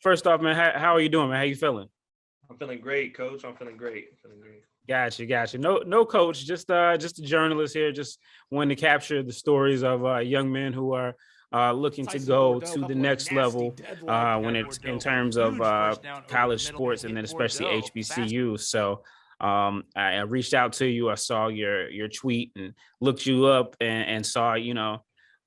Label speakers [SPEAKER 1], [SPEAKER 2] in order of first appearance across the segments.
[SPEAKER 1] first off, man, how are you doing, man? How you feeling?
[SPEAKER 2] I'm feeling great, coach. I'm feeling great. Feeling great.
[SPEAKER 1] Gotcha. No, coach. Just a journalist here. Just wanting to capture the stories of young men who are looking to
[SPEAKER 3] Tyson
[SPEAKER 1] go
[SPEAKER 3] Bordeaux,
[SPEAKER 1] to the
[SPEAKER 3] couple of
[SPEAKER 1] next
[SPEAKER 3] nasty
[SPEAKER 1] level when
[SPEAKER 3] deadlift.
[SPEAKER 1] it's in
[SPEAKER 3] Bordeaux,
[SPEAKER 1] terms of
[SPEAKER 3] huge first down over the
[SPEAKER 1] college
[SPEAKER 3] middle and
[SPEAKER 1] sports and then
[SPEAKER 3] hit
[SPEAKER 1] especially
[SPEAKER 3] Bordeaux.
[SPEAKER 1] HBCU. So I reached out to you. I saw your tweet and looked you up and saw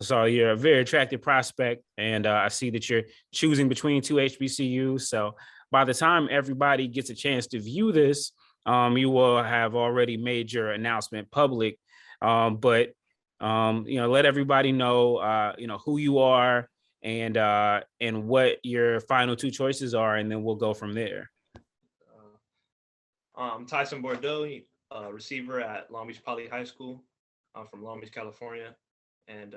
[SPEAKER 1] saw you're a very attractive prospect, and I see that you're choosing between two HBCUs. So by the time everybody gets a chance to view this, you will have already made your announcement public. But let everybody know, who you are and what your final two choices are, and then we'll go from there.
[SPEAKER 2] Tyson Bordeaux, receiver at Long Beach Poly High School. I'm from Long Beach, California, and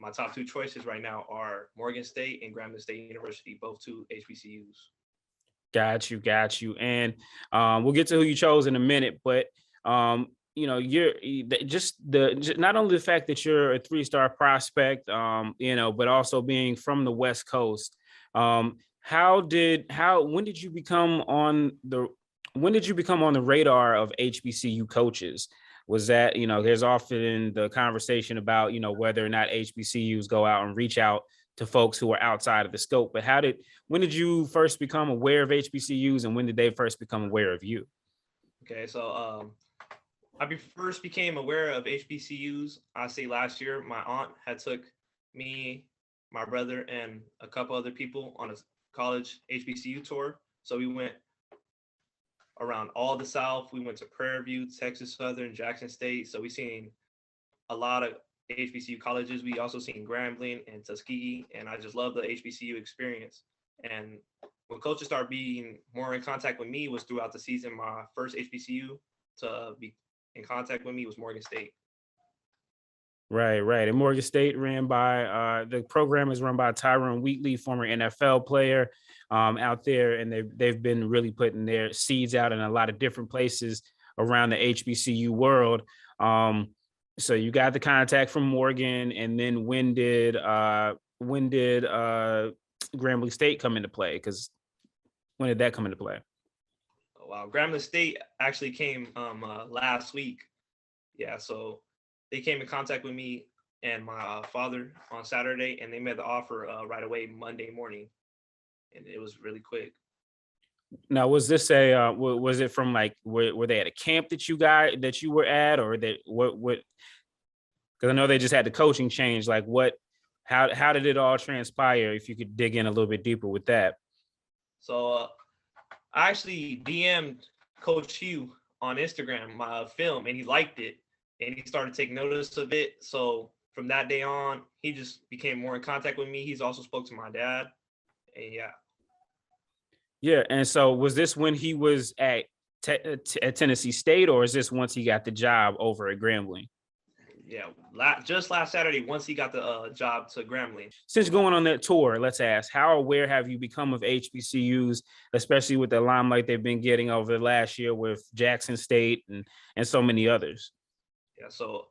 [SPEAKER 2] my top two choices right now are Morgan State and Grambling State University, both two HBCUs.
[SPEAKER 1] Got you. And we'll get to who you chose in a minute, but you're just not only the fact that you're a three-star prospect, but also being from the West Coast. When did you become on the radar of HBCU coaches? Was that, there's often the conversation about, whether or not HBCUs go out and reach out to folks who are outside of the scope, but when did you first become aware of HBCUs, and when did they first become aware of you?
[SPEAKER 2] Okay, so I first became aware of HBCUs, I say last year. My aunt had took me, my brother, and a couple other people on a college HBCU tour. So we went around all the South. We went to Prairie View, Texas Southern, Jackson State. So we seen a lot of HBCU colleges. We also seen Grambling and Tuskegee, and I just love the HBCU experience. And when coaches started being more in contact with me was throughout the season. My first HBCU to be in contact with me was Morgan State.
[SPEAKER 1] Right. And Morgan State the program is run by Tyrone Wheatley, former NFL player out there, and they've been really putting their seeds out in a lot of different places around the HBCU world. So you got the contact from Morgan, and then when did Grambling State come into play? Because when did that come into play?
[SPEAKER 2] Oh, wow, Grambling State actually came last week. Yeah, so they came in contact with me and my father on Saturday, and they made the offer right away Monday morning, and it was really quick.
[SPEAKER 1] Now, was it from like were they at a camp that you were at, or what? Because I know they just had the coaching change. Like how did it all transpire? If you could dig in a little bit deeper with that.
[SPEAKER 2] So I actually DM'd Coach Hugh on Instagram my film, and he liked it, and he started taking notice of it. So from that day on, he just became more in contact with me. He's also spoke to my dad, and yeah.
[SPEAKER 1] Yeah, and so was this when he was at Tennessee State, or is this once he got the job over at Grambling?
[SPEAKER 2] Yeah, just last Saturday, once he got the job to Grambling.
[SPEAKER 1] Since going on that tour, let's ask, how aware have you become of HBCUs, especially with the limelight they've been getting over the last year with Jackson State and so many others?
[SPEAKER 2] Yeah, so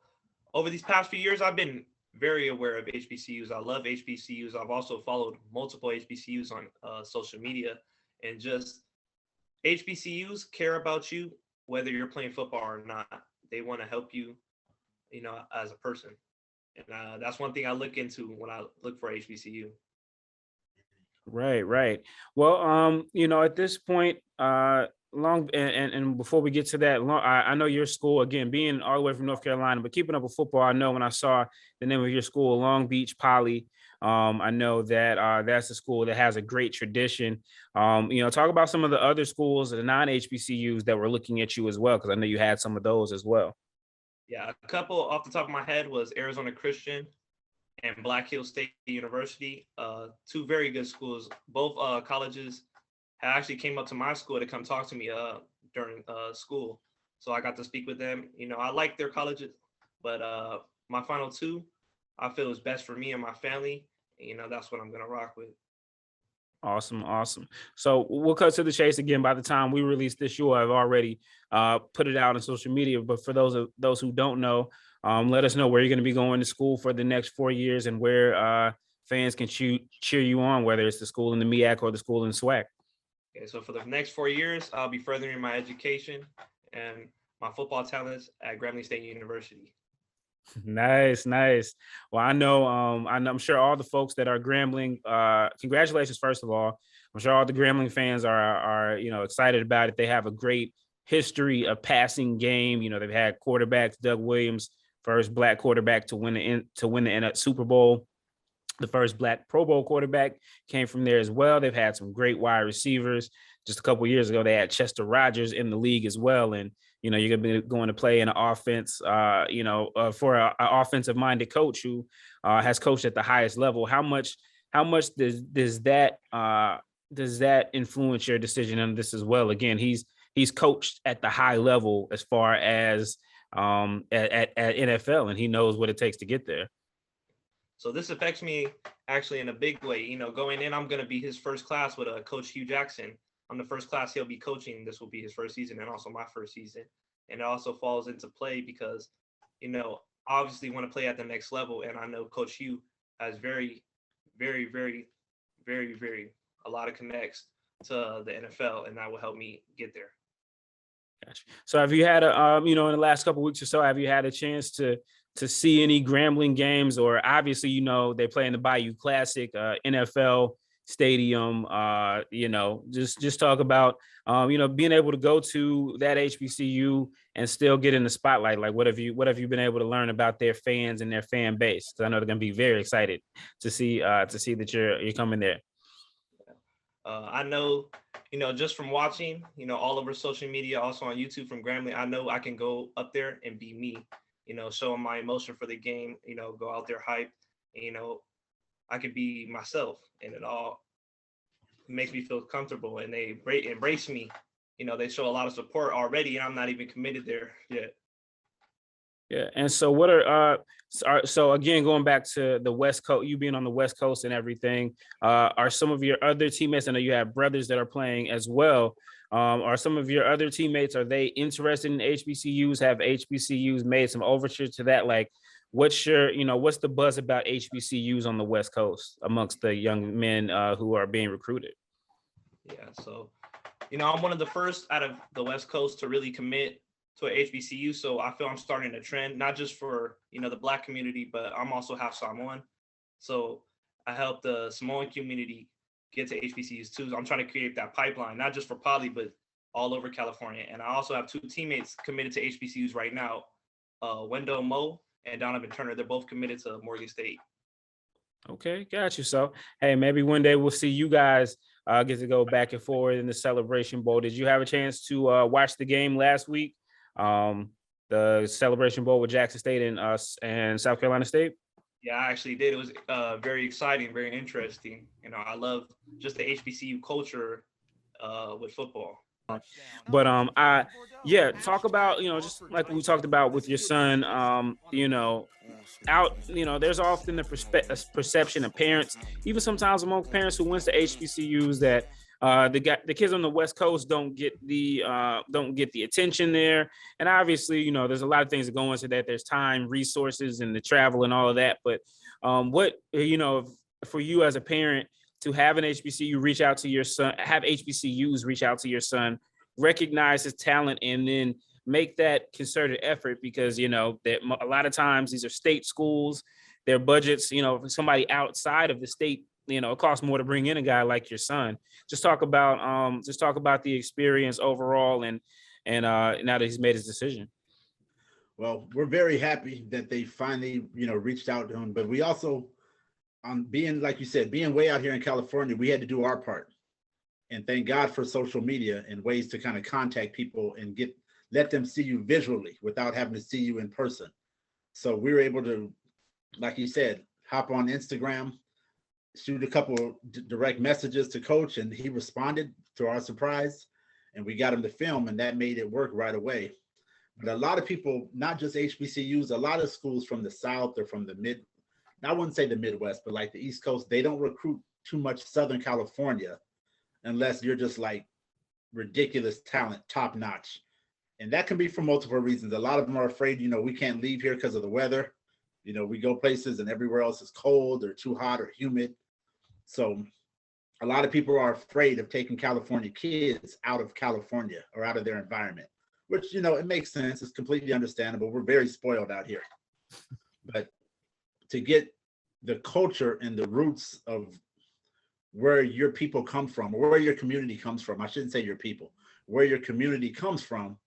[SPEAKER 2] over these past few years, I've been very aware of HBCUs. I love HBCUs. I've also followed multiple HBCUs on social media. And just HBCUs care about you, whether you're playing football or not. They want to help you, as a person. And that's one thing I look into when I look for HBCU.
[SPEAKER 1] Right. Well, at this point, and before we get to that, I know your school, again, being all the way from North Carolina, but keeping up with football, I know when I saw the name of your school, Long Beach Poly, I know that that's a school that has a great tradition. Talk about some of the other schools, the non-HBCUs that were looking at you as well, because I know you had some of those as well.
[SPEAKER 2] Yeah, a couple off the top of my head was Arizona Christian and Black Hill State University. Two very good schools. Both colleges actually came up to my school to come talk to me during school. So I got to speak with them. I like their colleges, but my final two, I feel is best for me and my family. And, that's what I'm going to rock with.
[SPEAKER 1] Awesome. So we'll cut to the chase again. By the time we release this show, I've already put it out on social media. But for those who don't know, let us know where you're going to be going to school for the next 4 years and where fans can cheer you on, whether it's the school in the MEAC or the school in SWAC?
[SPEAKER 2] Okay, so for the next 4 years, I'll be furthering my education and my football talents at Grambling State University.
[SPEAKER 1] Nice, nice. Well, I'm sure all the folks that are Grambling, congratulations, first of all. I'm sure all the Grambling fans are excited about it. They have a great history of passing game. They've had quarterbacks, Doug Williams, first Black quarterback to win the Super Bowl. The first Black Pro Bowl quarterback came from there as well. They've had some great wide receivers. Just a couple of years ago, they had Chester Rogers in the league as well. And, you're going to be going to play in an offense, for an offensive-minded coach who has coached at the highest level. How much does that influence your decision on this as well? Again, he's coached at the high level as far as at NFL, and he knows what it takes to get there.
[SPEAKER 2] So this affects me actually in a big way. Going in, I'm going to be his first class with Coach Hugh Jackson. I'm the first class he'll be coaching. This will be his first season and also my first season. And it also falls into play because, obviously want to play at the next level. And I know Coach Hugh has very, very, very, very, very a lot of connects to the NFL, and that will help me get there.
[SPEAKER 1] Gotcha. So have you had in the last couple of weeks or so, have you had a chance to see any Grambling games? Or obviously, they play in the Bayou Classic, NFL stadium, just talk about, being able to go to that HBCU and still get in the spotlight. Like, what have you been able to learn about their fans and their fan base? Because I know they're going to be very excited to see that you're coming there.
[SPEAKER 2] I know, just from watching, all over social media, also on YouTube from Grambling, I know I can go up there and be me, showing my emotion for the game, go out there hype, and, I could be myself, and it all makes me feel comfortable, and they embrace me. They show a lot of support already, and I'm not even committed there yet.
[SPEAKER 1] Yeah. And so what so again, going back to the West Coast, you being on the West Coast and everything, are some of your other teammates, I know you have brothers that are playing as well. Are some of your other teammates, are they interested in HBCUs? Have HBCUs made some overture to that? Like, what's the buzz about HBCUs on the West Coast amongst the young men who are being recruited?
[SPEAKER 2] Yeah. So, I'm one of the first out of the West Coast to really commit to a HBCU. So I feel I'm starting a trend, not just for, the Black community, but I'm also half Samoan. So I help the Samoan community get to HBCUs too. I'm trying to create that pipeline, not just for Poly, but all over California. And I also have two teammates committed to HBCUs right now, Wendell Moe and Donovan Turner. They're both committed to Morgan State. Okay,
[SPEAKER 1] got you. So, hey, maybe one day we'll see you guys get to go back and forth in the Celebration Bowl. Did you have a chance to watch the game last week? The Celebration Bowl with Jackson State and South Carolina State?
[SPEAKER 2] Yeah, I actually did. It was very exciting, very interesting. I love just the HBCU culture with football.
[SPEAKER 1] But talk about, just like we talked about with your son, there's often the perception of parents, even sometimes among parents who went to HBCUs, that the kids on the West Coast don't get the attention there. And obviously, there's a lot of things that go into that. There's time, resources, and the travel and all of that. But for you as a parent to have an HBCU reach out to your son, have HBCUs reach out to your son, recognize his talent, and then make that concerted effort, because that a lot of times these are state schools, their budgets, for somebody outside of the state, it costs more to bring in a guy like your son. Just talk about the experience overall, and now that he's made his decision.
[SPEAKER 3] Well, we're very happy that they finally, reached out to him. But we also, being, like you said, being way out here in California, we had to do our part. And thank God for social media and ways to kind of contact people and let them see you visually without having to see you in person. So we were able to, like you said, hop on Instagram, shoot a couple direct messages to Coach, and he responded to our surprise, and we got him to film, and that made it work right away. But a lot of people, not just HBCUs, a lot of schools from the South or from I wouldn't say the Midwest, but like the East Coast, they don't recruit too much Southern California unless you're just like ridiculous talent, top notch. And that can be for multiple reasons. A lot of them are afraid, we can't leave here because of the weather. You know, we go places and everywhere else is cold or too hot or humid. So a lot of people are afraid of taking California kids out of California or out of their environment, which, you know, it makes sense. It's completely understandable. We're very spoiled out here. But to get the culture and the roots of where your people come from, or where your community comes from, I shouldn't say your people, where your community comes from,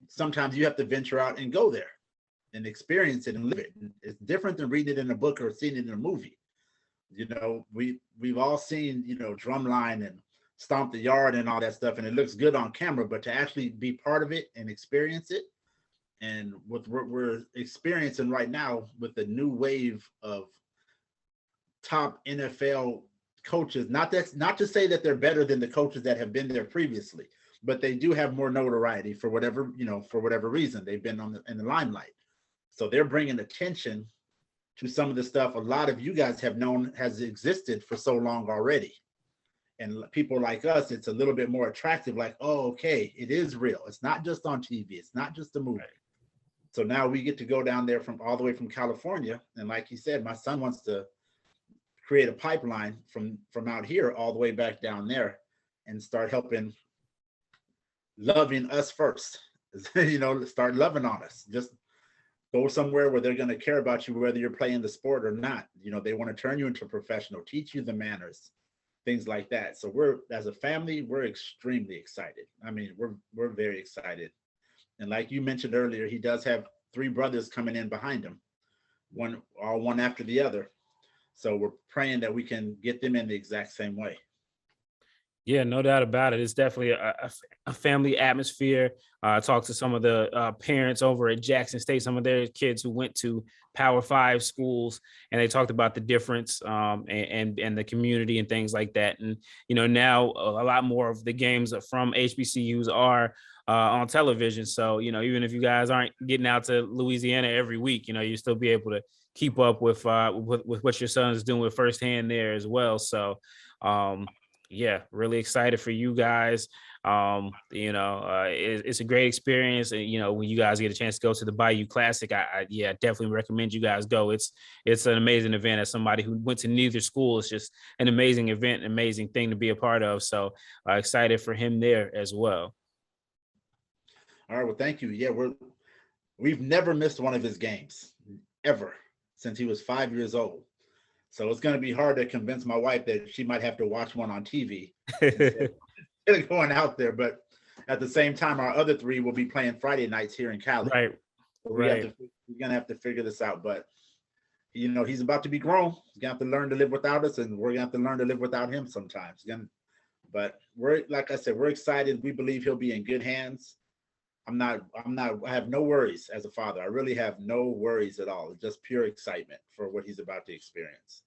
[SPEAKER 3] sometimes you have to venture out and go there and experience it and live it. It's different than reading it in a book or seeing it in a movie. You know, we've all seen, you know, Drumline and Stomp the Yard and all that stuff, and it looks good on camera, but to actually be part of it and experience it, and with what we're experiencing right now with the new wave of top NFL coaches, not to say that they're better than the coaches that have been there previously, but they do have more notoriety for whatever, you know, for whatever reason they've been in the limelight. So they're bringing attention to some of the stuff a lot of you guys have known has existed for so long already. And people like us, it's a little bit more attractive, like, oh, okay, it is real. It's not just on TV. It's not just a movie. Right. So now we get to go down there from all the way from California. And like you said, my son wants to create a pipeline from out here all the way back down there and start helping, loving us first, you know, start loving on us. Just go somewhere where they're going to care about you, whether you're playing the sport or not. You know, they want to turn you into a professional, teach you the manners, things like that. So we're, as a family, we're extremely excited. I mean, we're very excited. And like you mentioned earlier, he does have 3 brothers coming in behind him, one after the other. So we're praying that we can get them in the exact same way.
[SPEAKER 1] Yeah, no doubt about it. It's definitely a family atmosphere. I talked to some of the parents over at Jackson State, some of their kids who went to Power 5 schools, and they talked about the difference and the community and things like that. And, you know, now a lot more of the games from HBCUs are on television. So, you know, even if you guys aren't getting out to Louisiana every week, you know, you still be able to keep up with what your son is doing firsthand there as well. So, yeah, really excited for you guys. You know, it's a great experience. And, you know, when you guys get a chance to go to the Bayou Classic, I definitely recommend you guys go. It's an amazing event. As somebody who went to neither school, it's just an amazing event, an amazing thing to be a part of. So excited for him there as well.
[SPEAKER 3] All right, well, thank you. Yeah, we've never missed one of his games ever since he was 5 years old. So it's going to be hard to convince my wife that she might have to watch one on TV instead of going out there. But at the same time, our other 3 will be playing Friday nights here in Cali.
[SPEAKER 1] Right.
[SPEAKER 3] So we're going to have to figure this out. But, you know, he's about to be grown. He's going to have to learn to live without us, and we're going to have to learn to live without him sometimes. But we're, like I said, we're excited. We believe he'll be in good hands. I have no worries as a father. I really have no worries at all. Just pure excitement for what he's about to experience.